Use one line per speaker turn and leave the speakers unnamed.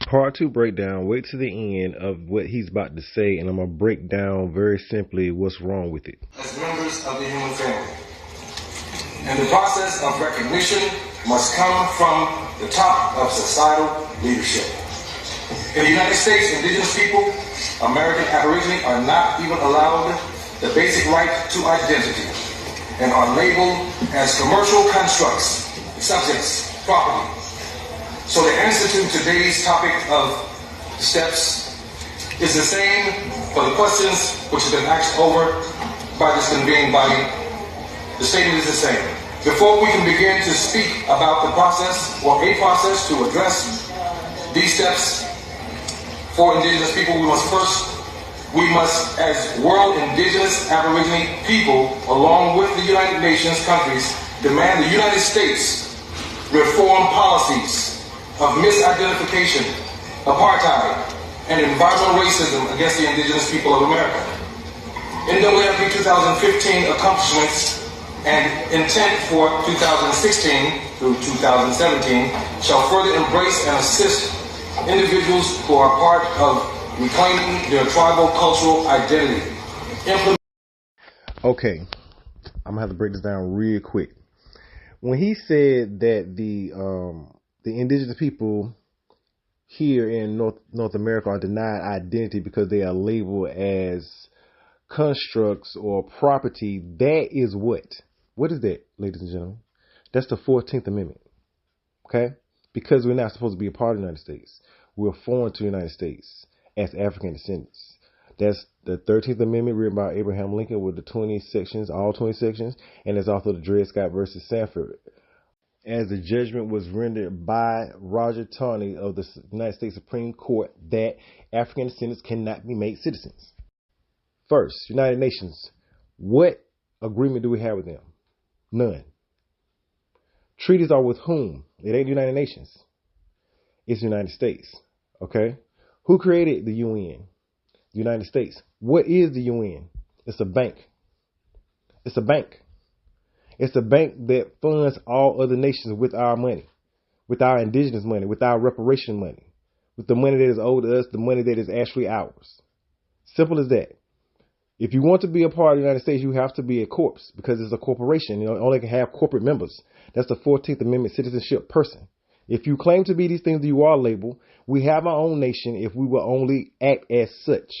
Part 2 breakdown. Wait to the end of what he's about to say, and I'm going to break down very simply what's wrong with it.
As members of the human family. And the process of recognition must come from the top of societal leadership. In the United States, indigenous people, American Aborigine, are not even allowed the basic right to identity and are labeled as commercial constructs, subjects, property. So to answer to today's topic of steps is the same for the questions which have been asked over by this convening body. The statement is the same. Before we can begin to speak about the process or a process to address these steps for indigenous people, we must, as world indigenous Aboriginal people, along with the United Nations countries, demand the United States reform policies of misidentification, apartheid, and environmental racism against the indigenous people of America. NAACP 2015 accomplishments and intent for 2016 through 2017 shall further embrace and assist individuals who are part of reclaiming their tribal cultural identity.
Okay, I'm gonna have to break this down real quick. When he said that the indigenous people here in North America are denied identity because they are labeled as constructs or property, that is what? What is that, ladies and gentlemen? That's the 14th Amendment. Okay? Because we're not supposed to be a part of the United States. We're foreign to the United States as African descendants. That's the 13th Amendment written by Abraham Lincoln with the 20 sections, all 20 sections, and there's also the Dred Scott versus Sanford. As the judgment was rendered by Roger Taney of the United States Supreme Court that African descendants cannot be made citizens. First, United Nations. What agreement do we have with them? None. Treaties are with whom? It ain't the United Nations. It's the United States. Okay? Who created the UN? The United States. What is the UN? It's a bank. It's a bank. It's a bank that funds all other nations with our money, with our indigenous money, with our reparation money, with the money that is owed to us, the money that is actually ours. Simple as that. If you want to be a part of the United States, you have to be a corpse because it's a corporation. You know, it only can have corporate members. That's the 14th Amendment citizenship person. If you claim to be these things that you are labeled, we have our own nation if we will only act as such.